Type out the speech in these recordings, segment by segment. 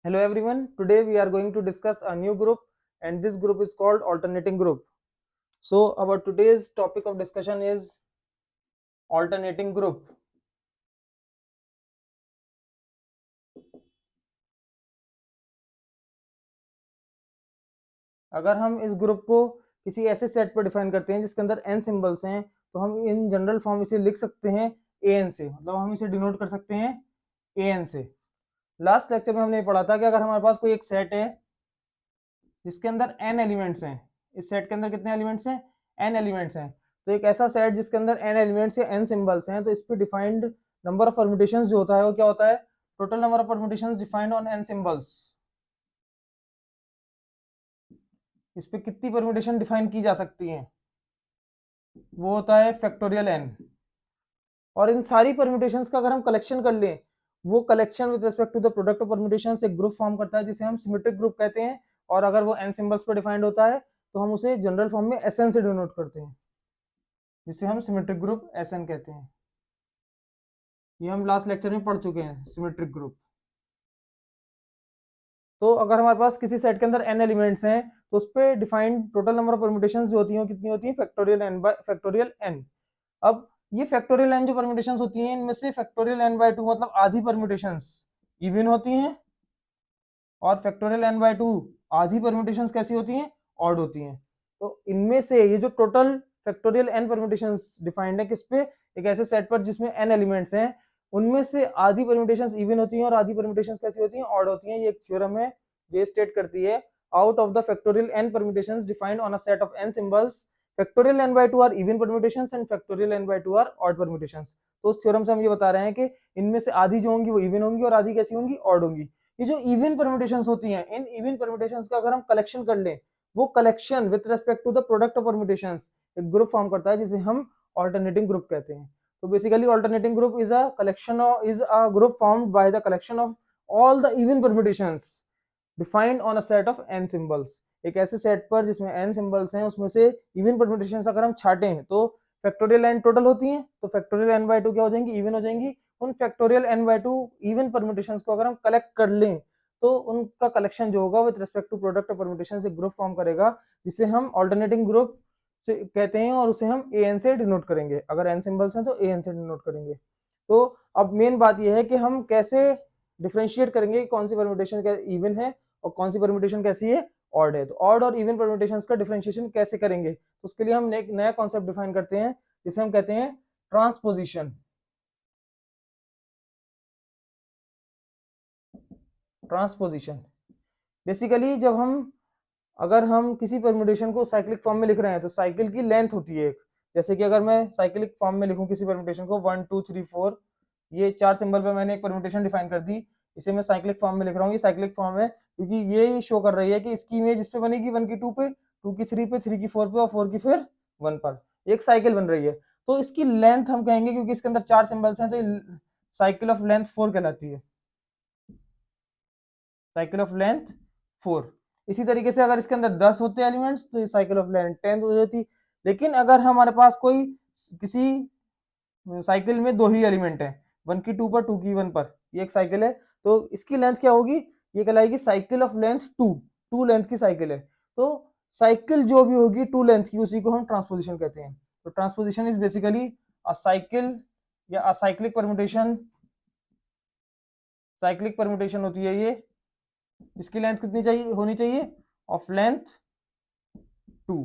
Hello everyone, today we are going to discuss a new group and this group is called alternating group. So our today's topic of discussion is alternating group. अगर हम इस group को किसी ऐसे set पर define करते हैं जिसके अंदर n सिंबल्स हैं तो हम इन जनरल फॉर्म इसे लिख सकते हैं an से, मतलब हम इसे डिनोट कर सकते हैं an से। लास्ट लेक्चर में हमने पढ़ा था कि अगर हमारे पास कोई एक सेट है जिसके अंदर n एलिमेंट्स हैं, इस सेट के अंदर कितने एलिमेंट्स हैं? n एलिमेंट्स हैं। तो एक ऐसा सेट जिसके अंदर n एलिमेंट्स या n सिंबल्स हैं, तो इस पे डिफाइंड नंबर ऑफ परम्यूटेशंस जो होता है वो क्या होता है? Total number of permutations defined on n symbols. इस पे कितनी परम्यूटेशन डिफाइन की जा सकती हैं? वो होता है फैक्टोरियल n। और इन सारी परम्यूटेशंस का अगर हम कलेक्शन कर लें, वो collection with respect to the product of permutations एक ग्रुप फॉर्म करता है जिसे हम सिमेट्रिक ग्रुप कहते हैं। और अगर वो n सिंबल्स पर डिफाइंड होता है तो हम उसे जनरल फॉर्म में Sn से डिनोट करते हैं, जिसे हम सिमेट्रिक ग्रुप Sn कहते हैं। ये हम लास्ट लेक्चर में पढ़ चुके हैं सिमेट्रिक ग्रुप। तो अगर हमारे पास किसी सेट के अंदर n एलिमेंट्स हैं तो उस पे defined total number of permutations जो होती हैं कितनी होती हैं? Factorial n bye factorial n। अब ये फैक्टोरियल n जो परम्यूटेशंस होती हैं इनमें से फैक्टोरियल n बाय 2 मतलब आधी परम्यूटेशंस इवन होती हैं और फैक्टोरियल n बाय 2 आधी परम्यूटेशंस कैसी होती हैं? ऑड होती हैं। तो इनमें से ये जो total factorial n permutations defined है किस पे? एक ऐसे सेट पर जिसमें n एलिमेंट्स हैं, उनमें से आधी परम्यूटेशंस इवन होती हैं और आधी परम्यूटेशंस कैसी होती हैं? ऑड होती हैं। ये एक थ्योरम है जो स्टेट करती है out of the factorial n permutations defined on a set of n symbols factorial n by 2 are even permutations and factorial n by 2 are odd permutations. तो उस थ्योरम से हम ये बता रहे हैं कि इनमें से आधी जो होंगी वो इवन होंगी और आधी कैसी होंगी? ऑड होंगी। ये जो इवन परम्यूटेशंस होती हैं, इन इवन परम्यूटेशंस का अगर हम कलेक्शन कर लें, वो collection with respect to the product of permutations एक ग्रुप फॉर्म करता है जिसे हम ऑल्टरनेटिंग ग्रुप कहते हैं। तो basically alternating group is a collection of is a group formed by the collection of all the even permutations defined on a set of n symbols. एक ऐसे सेट पर जिसमें n सिंबल्स हैं उसमें से इवन परम्यूटेशंस अगर हम छाटें तो फैक्टोरियल n टोटल होती हैं, तो फैक्टोरियल n बाय 2 क्या हो जाएंगी? इवन हो जाएंगी। उन factorial n by 2 even permutations को अगर हम कलेक्ट कर लें तो उनका कलेक्शन जो होगा with respect to product of permutation एक ग्रुप फॉर्म करेगा जिसे हम ऑल्टरनेटिंग ग्रुप से कहते हैं और उसे हम an से डिनोट करेंगे। अगर n सिंबल्स हैं तो an से डिनोट करेंगे। तो अब मेन बात यह है कि हम कैसे डिफरेंशिएट करेंगे कौन सी परम्यूटेशन इवन है और कौन सी परम्यूटेशन कैसी है? ऑड है। तो ऑड और इवन परम्यूटेशंस का डिफरेंशिएशन कैसे करेंगे? तो उसके लिए हम एक नया कॉन्सेप्ट डिफाइन करते हैं जिसे हम कहते हैं ट्रांसपोजिशन। ट्रांसपोजिशन बेसिकली जब हम अगर हम किसी परम्यूटेशन को साइक्लिक फॉर्म में लिख रहे हैं तो साइकिल की लेंथ होती है एक। जैसे कि अगर मैं साइक्लिक फॉर्म में लिखूं किसी परम्यूटेशन को 1 2 3 4, ये 4 सिंबल पे मैंने एक परम्यूटेशन डिफाइन कर दी, इसे मैं साइक्लिक फॉर्म में लिख रहा हूँ। ये साइक्लिक फॉर्म है क्योंकि ये शो कर रही है कि इसकी इमेज इस पे बनेगी 1 की 2 पे, 2 की 3 पे, 3 की 4 पे और 4 की फिर 1 पर। एक साइकिल बन रही है। तो इसकी लेंथ हम कहेंगे क्योंकि इसके अंदर 4 सिंबल्स हैं तो साइकिल ऑफ लेंथ 4 कहलाती है। Cycle of length 4। इसी तरीके से अगर इसके अंदर 10 होते एलिमेंट्स तो साइकिल ऑफ लेंथ 10 हो जाती। लेकिन अगर हमारे पास कोई किसी साइकिल में 2 ही एलिमेंट है, 1 की 2 पर, 2 की 1 पर, ये एक साइकिल है, तो इसकी लेंथ क्या होगी? ये कहलाएगी साइकिल ऑफ लेंथ 2। 2 लेंथ की साइकिल है। तो साइकिल जो भी होगी 2 लेंथ की उसी को हम ट्रांसपोजिशन कहते हैं। तो transposition is basically a cycle या a cyclic permutation. Cyclic permutation होती है ये, इसकी लेंथ कितनी चाहिए होनी चाहिए? Of length 2।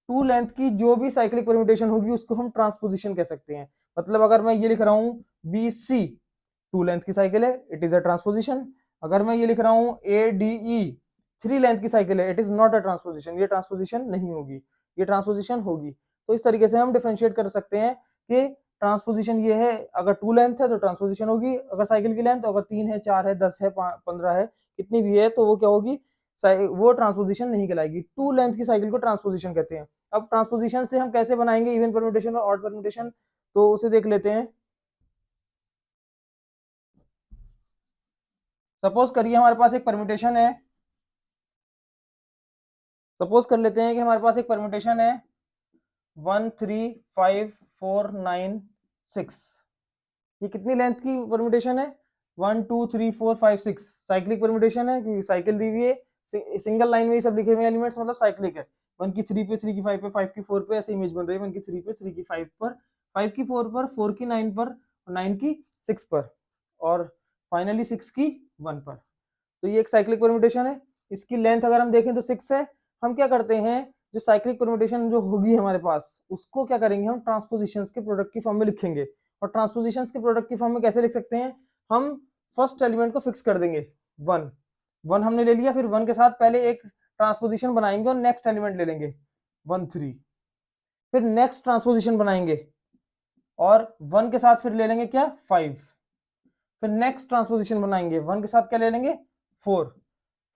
2 लेंथ की जो भी साइक्लिक परम्यूटेशन होगी उसको हम ट्रांसपोजिशन कह सकते हैं। मतलब अगर मैं ये लिख रहा हूं बी सी, 2 लेंथ की साइकिल है, इट इज अ ट्रांसपोजिशन। अगर मैं ये लिख रहा हूं ए डी ई, 3 लेंथ की साइकिल है, it is not a transposition, ये ट्रांसपोजिशन नहीं होगी, ये ट्रांसपोजिशन होगी। तो इस तरीके से हम डिफरेंशिएट कर सकते हैं कि ट्रांसपोजिशन ये है, अगर 2 लेंथ है तो ट्रांसपोजिशन होगी, अगर साइकिल की लेंथ अगर 3 है, 4 है, 10 है, 15 है, कितनी भी है तो वो क्या होगी? वो ट्रांसपोजिशन नहीं कहलाएगी। 2 लेंथ की साइकिल को ट्रांसपोजिशन कहते हैं। अब ट्रांसपोजिशन से हम कैसे बनाएंगे इवन परम्यूटेशन और ऑड परम्यूटेशन, तो उसे देख लेते हैं। सपोज करिए हमारे पास एक परम्यूटेशन है, सपोज कर लेते हैं कि हमारे पास एक परम्यूटेशन है 1 3 5 4 9 6। ये कितनी लेंथ की परम्यूटेशन है? 1 2 3 4 5 6 साइक्लिक परम्यूटेशन है क्योंकि साइकिल दी हुई है, सिंगल लाइन में ही सब लिखे हुए एलिमेंट्स, मतलब साइक्लिक है। 1 की 3 पे, 3 की 5 पे, 5 की 4 पे, ऐसे इमेज बन रही है 1 की 3 पे, 3 की 5 पर, 5 की 4 पर, 4 की 9 पर, 9 की 6 पर, और फाइनली 6 की 1 पर। तो ये एक साइक्लिक परम्यूटेशन है। इसकी लेंथ अगर हम देखें तो 6 है। हम क्या करते हैं, जो साइक्लिक परम्यूटेशन जो होगी हमारे पास, उसको क्या करेंगे, हम ट्रांसपोजिशंस के प्रोडक्ट की फॉर्म में लिखेंगे। और ट्रांसपोजिशंस के प्रोडक्ट की फॉर्म में कैसे लिख सकते हैं, हम फर्स्ट एलिमेंट को फिक्स कर देंगे 1, 1 हमने ले लिया, फिर 1 के साथ पहले एक ट्रांसपोजिशन बनाएंगे और नेक्स्ट एलिमेंट ले लेंगे 1 3, फिर नेक्स्ट ट्रांसपोजिशन बनाएंगे और 1 के साथ फिर ले लेंगे क्या 5, फिर नेक्स्ट ट्रांसपोजिशन बनाएंगे 1 के साथ क्या ले लेंगे 4,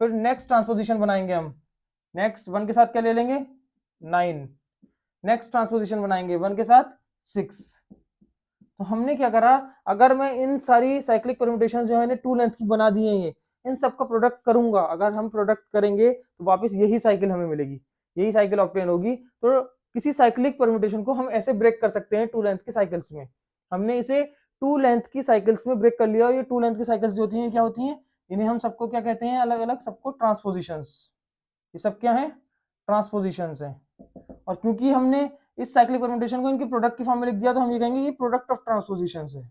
फिर नेक्स्ट ट्रांसपोजिशन बनाएंगे हम, नेक्स्ट 1 के साथ क्या ले लेंगे 9, नेक्स्ट ट्रांसपोजिशन बनाएंगे 1 के साथ 6। तो हमने क्या करा, अगर मैं इन सारी साइक्लिक परम्यूटेशन जो है 2 लेंथ की बना दी है, ये इन सब का प्रोडक्ट करूंगा, अगर हम प्रोडक्ट करेंगे तो वापस यही साइकिल हमें मिलेगी, यही साइकिल ऑब्टेन होगी। तो किसी साइक्लिक परम्यूटेशन को हम ऐसे ब्रेक कर सकते हैं 2 लेंथ की साइकिल्स में। हमने इसे 2 लेंथ की साइकिल्स में ब्रेक कर लिया, और ये 2 लेंथ की साइकिल्स जो होती हैं क्या होती हैं, इन्हें हम सबको क्या कहते हैं, अलग अलग सबको ट्रांसपोजिशंस। ये सब क्या है, ट्रांसपोजिशंस है। और क्योंकि हमने इस साइक्लिक परम्यूटेशन को इनके प्रोडक्ट की फॉर्म में लिख दिया, तो हम ये कहेंगे ये प्रोडक्ट ऑफ ट्रांसपोजिशंस है,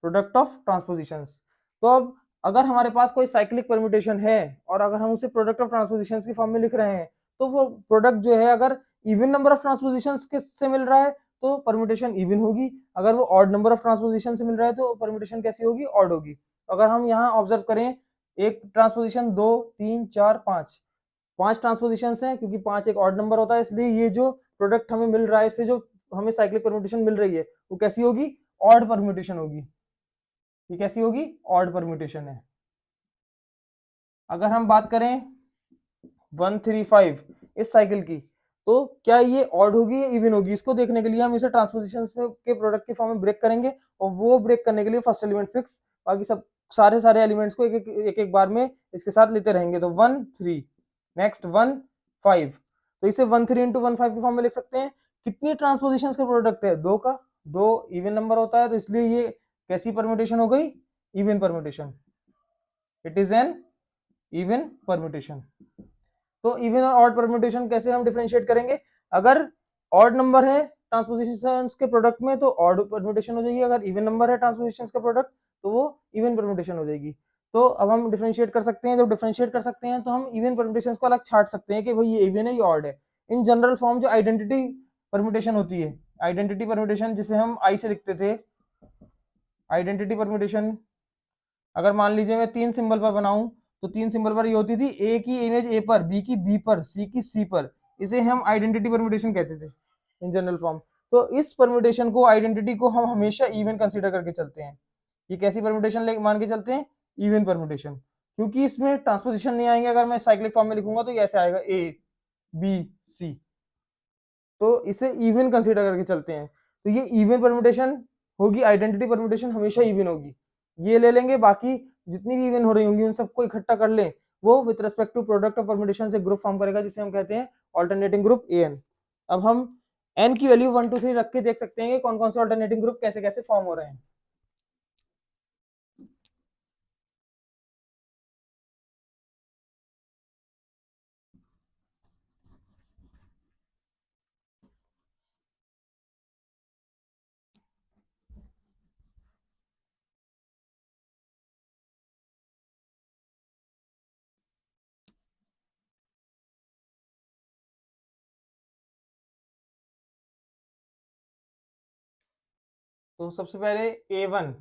प्रोडक्ट ऑफ ट्रांसपोजिशंस। तो अब अगर हमारे पास कोई साइक्लिक परम्यूटेशन है और अगर हम उसे प्रोडक्ट ऑफ ट्रांसपोजिशंस की फॉर्म में लिख रहे हैं, तो वो प्रोडक्ट जो है अगर इवन नंबर ऑफ ट्रांसपोजिशंस के से मिल रहा है तो परम्यूटेशन इवन होगी, अगर वो ऑड नंबर ऑफ ट्रांसपोजिशन से मिल रहा है तो परम्यूटेशन कैसी होगी, ऑड होगी। अगर हम यहाँ ऑब्जर्व करें, एक ट्रांसपोजिशन 2 3 4 5, 5 ट्रांसपोजिशंस हैं, क्योंकि 5 एक ऑड नंबर होता है, इसलिए ये जो प्रोडक्ट हमें मिल रहा है, इससे जो हमें साइक्लिक परम्यूटेशन मिल रही है वो कैसी होगी, ऑड परम्यूटेशन होगी। ये कैसी होगी, ऑड परम्यूटेशन है। अगर हम बात करें 1 3 5 इस साइकिल की, तो क्या ये ऑड होगी या इवन होगी, इसको देखने के लिए हम इसे ट्रांसपोजिशंस में के प्रोडक्ट के फॉर्म में ब्रेक करेंगे, और वो ब्रेक करने के लिए फर्स्ट एलिमेंट फिक्स, बाकी सब सारे एलिमेंट्स को एक बार में इसके साथ लेते रहेंगे। तो 1 3, नेक्स्ट 1 5, तो इसे 1 3 इंटू 1 5 के फॉर्म में लिख सकते हैं। कितनी ट्रांसपोजिशंस का प्रोडक्ट है, 2 का, 2 इवन नंबर होता है, तो इसलिए ये कैसी परम्यूटेशन हो गई, even permutation. It is an even permutation. तो इवन और ऑड परम्यूटेशन कैसे हम डिफरेंशिएट करेंगे, अगर ऑड नंबर है ट्रांसपोजिशंस के प्रोडक्ट में तो ऑड परम्यूटेशन हो जाएगी, अगर इवन नंबर है ट्रांसपोजिशंस का प्रोडक्ट तो वो इवन परम्यूटेशन हो जाएगी। तो अब हम डिफरेंशिएट कर सकते हैं, जब डिफरेंशिएट कर सकते हैं तो हम इवन परम्यूटेशंस को अलग छाट सकते हैं कि भाई ये इवन है ये ऑड है। इन जनरल फॉर्म जो आइडेंटिटी परम्यूटेशन होती है, आइडेंटिटी परम्यूटेशन जिसे हम आई से लिखते थे, आइडेंटिटी परम्यूटेशन अगर मान लीजिए मैं 3 सिंबल पर बनाऊं, तो 3 सिंबल पर ये होती थी, ए की इमेज ए पर, बी की बी पर, सी की सी पर, इसे हम आइडेंटिटी परम्यूटेशन कहते थे इन जनरल फॉर्म। तो इस परम्यूटेशन को, आइडेंटिटी को हम हमेशा इवन कंसीडर करके चलते हैं। ये कैसी परम्यूटेशन मान के चलते हैं, इवन परम्यूटेशन, क्योंकि इसमें ट्रांसपोजिशन नहीं आएंगे। अगर मैं साइक्लिक फॉर्म में लिखूंगा तो ये ऐसे आएगा ए बी सी, तो इसे इवन कंसीडर करके चलते हैं। तो ये इवन परम्यूटेशन होगी, आइडेंटिटी परम्यूटेशन हमेशा इवन होगी। ये ले लेंगे, बाकी जितनी भी इवन हो रही होंगी उन सबको इकट्ठा कर लें, वो with respect to product of permutation से ग्रुप फॉर्म करेगा, जिसे हम कहते हैं ऑल्टरनेटिंग ग्रुप एन। अब हम एन की वैल्यू 1 2 3 रख के देख सकते हैं कि कौन कौन से ऑल्टरनेटिंग ग्रुप कैसे कैसे फॉर्म हो रहे हैं। तो सबसे पहले A1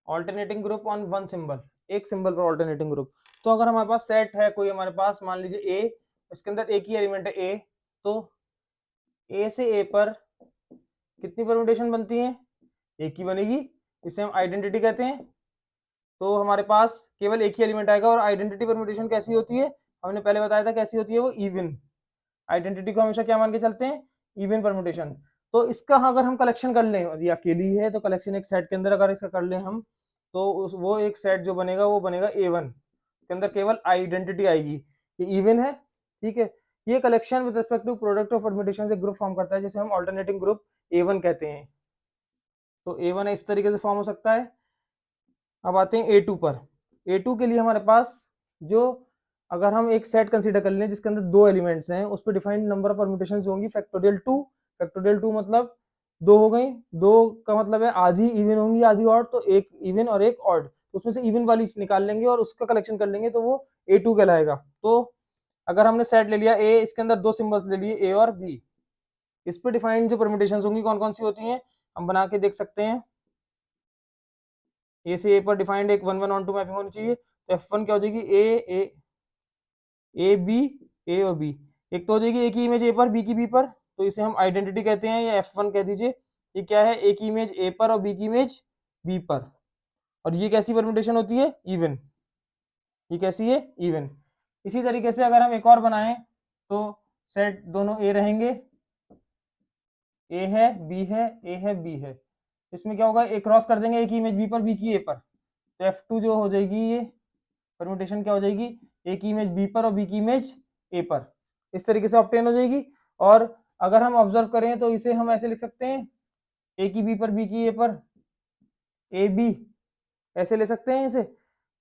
alternating group on one symbol, एक सिंबल पर ऑल्टरनेटिंग ग्रुप। तो अगर हमारे पास सेट है कोई, हमारे पास मान लीजिए ए, उसके अंदर एक ही एलिमेंट है ए, तो ए से ए पर कितनी परम्यूटेशन बनती है, एक ही बनेगी, इसे हम आइडेंटिटी कहते हैं। तो हमारे पास केवल एक ही एलिमेंट आएगा, और आइडेंटिटी परम्यूटेशन कैसी होती है, हमने पहले बताया था कैसी होती है, वो इवन। आइडेंटिटी को हमेशा क्या मान के चलते हैं, इवन परम्यूटेशन। तो इसका अगर हम कलेक्शन कर लें, ये अकेली है तो कलेक्शन एक सेट के अंदर अगर इसका कर लें हम, तो वो एक सेट जो बनेगा वो बनेगा A1 के अंदर केवल आइडेंटिटी आएगी, ये इवन है, ठीक है। ये collection with respect to product of permutation से ग्रुप फॉर्म करता है, जिसे हम ऑल्टरनेटिंग ग्रुप A1 कहते हैं। तो A1 इस तरीके से फॉर्म हो सकता है। अब आते हैं A2 पर। A2 के लिए हमारे पास जो, अगर हम एक सेट कंसीडर कर लें जिसके अंदर दो एलिमेंट्स हैं, उस पर डिफाइंड नंबर ऑफ परम्यूटेशन होंगी फैक्टोरियल 2। फैक्टोरियल 2 मतलब दो हो गई, दो का मतलब है आधी इवन होंगी आधी ऑड, तो एक इवन और एक ऑड, उसमें से इवन वाली निकाल लेंगे और उसका कलेक्शन कर लेंगे तो वो A2 कहलाएगा। तो अगर हमने सेट ले लिया A, इसके अंदर दो सिंबल्स ले लिए A और B, इस पे डिफाइंड जो परम्यूटेशन होंगी कौन कौन सी होती हैं हम बना के देख सकते हैं। ए से ए पर डिफाइंड एक 1 1 ऑन 2 मैपिंग होनी चाहिए, तो F1 क्या हो जाएगी ए बी, ए और बी। एक तो हो जाएगी ए की इमेज ए पर, बी की बी पर, तो इसे हम आइडेंटिटी कहते हैं या F1 कह दीजिए। ये क्या है, ए की इमेज ए पर और बी की इमेज बी पर, और ये कैसी परम्यूटेशन होती है, इवन। ये कैसी है, इवन। इसी तरीके से अगर हम एक और बनाएं तो सेट दोनों ए रहेंगे, ए है बी है, ए है बी है, इसमें क्या होगा, ए क्रॉस कर देंगे ए की इमेज बी पर, बी की ए पर, तो F2 जो हो जाएगी ये परम्यूटेशन क्या हो जाएगी, ए की इमेज बी पर और बी की इमेज ए पर, इस तरीके से ऑब्टेन हो जाएगी। और अगर हम ऑब्जर्व करें तो इसे हम ऐसे लिख सकते हैं, ए की बी पर बी की ए पर ए बी, ऐसे ले सकते हैं इसे।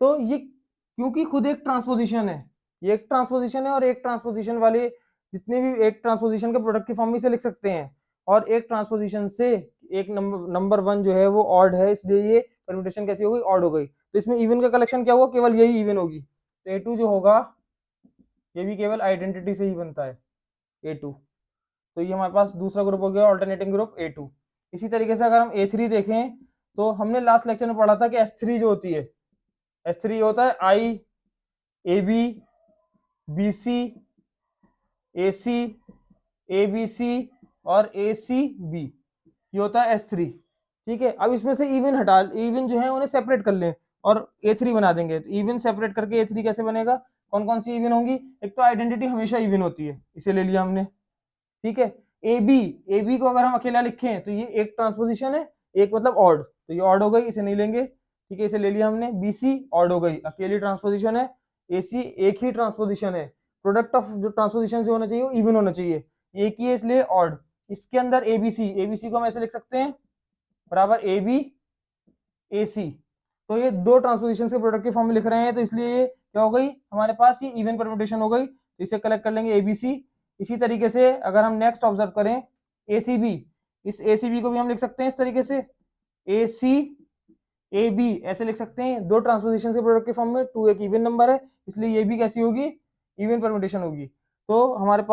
तो ये क्योंकि खुद एक ट्रांसपोजिशन है, ये एक ट्रांसपोजिशन है, और एक ट्रांसपोजिशन वाले जितने भी एक ट्रांसपोजिशन के प्रोडक्ट की फॉर्म में इसे लिख सकते हैं, और एक ट्रांसपोजिशन से एक नंबर वन जो है वो ऑड है, इसलिए ये परम्यूटेशन कैसी हो गई, ऑड हो गई। तो इसमें इवन का कलेक्शन क्या हुआ, केवल यही इवन होगी, तो A2 जो होगा ये भी केवल आइडेंटिटी से ही बनता है A2। तो ये हमारे पास दूसरा ग्रुप हो गया, ऑल्टरनेटिंग ग्रुप A2। इसी तरीके से अगर हम A3 देखें तो हमने लास्ट लेक्चर में पढ़ा था कि S3 जो होती है, S3 होता है I AB BC AC ABC और ACB, ये होता है S3। ठीक है, अब इसमें से इवन हटा, इवन जो है उन्हें सेपरेट कर लें और A3 बना देंगे। तो इवन सेपरेट करके A3 कैसे बनेगा, कौन कौन सी इवन होंगी, एक तो आइडेंटिटी हमेशा इवन होती है, इसे ले लिया हमने। ठीक है, AB को अगर हम अकेला लिखें तो ये एक ट्रांसपोजिशन है, एक मतलब ऑड, तो ये ऑड हो गई, इसे नहीं लेंगे। ठीक है, इसे ले लिया हमने। BC ऑड हो गई, अकेली ट्रांसपोजिशन है। AC एक ही ट्रांसपोजिशन है, प्रोडक्ट ऑफ जो ट्रांसपोजिशन से होना चाहिए वो इवन होना चाहिए, एक ही है इसलिए ऑड। इसके अंदर ABC को हम ऐसे लिख सकते हैं बराबर AB AC, तो ये दो ट्रांसपोजिशन के प्रोडक्ट के फॉर्म में लिख रहे हैं, तो इसलिए ये क्या हो गई हमारे पास, ये इवन परम्यूटेशन हो गई, तो इसे कलेक्ट कर लेंगे ABC। इसी तरीके से अगर हम नेक्स्ट ऑब्जर्व करें ACB, इस ACB को भी हम लिख सकते हैं इस तरीके से ACAB, ऐसे लिख सकते हैं, दो ट्रांसपोजिशन के प्रोडक्ट के फॉर्म में, 2 एक इवन नंबर है, इसलिए ये भी कैसी होगी, इवन परम्यूटेशन होगी। तो हमारे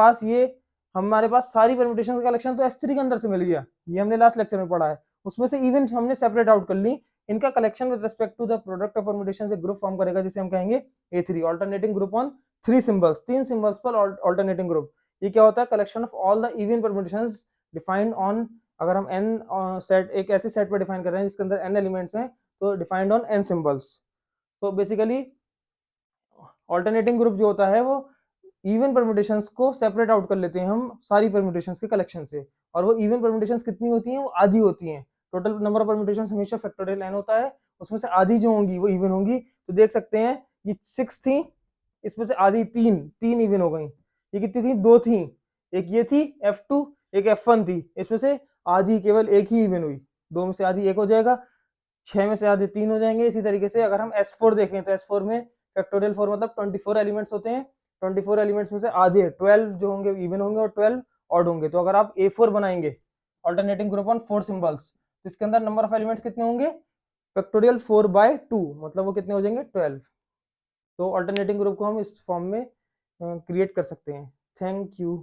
पास सारी परम्यूटेशन का कलेक्शन तो S3 के अंदर से मिल गया, ये हमने लास्ट लेक्चर में पढ़ा है। उसमें से इवन हमने सेपरेट आउट कर ली, इनका collection with respect to the product of permutation से ग्रुप फॉर्म करेगा, जिसे हम कहेंगे A3, alternating group on 3 symbols, 3 symbols पर ऑल्टरनेटिंग ग्रुप। ये क्या होता है, collection of all the even permutations defined on, अगर हम n सेट, एक ऐसे सेट पर डिफाइन कर रहे हैं जिसके अंदर n एलिमेंट्स हैं, तो डिफाइंड ऑन n सिंबल्स। तो बेसिकली ऑल्टरनेटिंग ग्रुप जो होता है वो इवन परम्यूटेशंस को सेपरेट आउट कर लेते हैं हम सारी परम्यूटेशंस के कलेक्शन से, और वो इवन परम्यूटेशंस कितनी होती हैं, वो आधी होती हैं। टोटल नंबर ऑफ परम्यूटेशंस हमेशा फैक्टोरियल n होता है, उसमें से आधी जो होंगी वो इवन होंगी। तो देख सकते हैं ये 6 थी, इसमें से आधी तीन इवन हो गई। ये कितनी थी, 2 थी, एक ये थी F2, एक F1 थी, इसमें से आधी केवल एक ही इवन हुई, 2 में से आधी एक हो जाएगा, 6 में से आधे 3 हो जाएंगे। इसी तरीके से अगर हम S4 देखें तो S4 में फैक्टोरियल 4 मतलब 24 एलिमेंट्स होते हैं, 24 एलिमेंट्स में से आधे 12 जो होंगे इवन होंगे और 12 ऑड होंगे। तो अगर आप A4 बनाएंगे ऑल्टरनेटिंग ग्रुप ऑन 4 सिंबल्स, तो इसके अंदर नंबर ऑफ एलिमेंट्स कितने होंगे, फैक्टोरियल 4/2, मतलब वो कितने हो जाएंगे, 12। तो ऑल्टरनेटिंग ग्रुप को हम इस फॉर्म में क्रिएट कर सकते हैं। Thank you.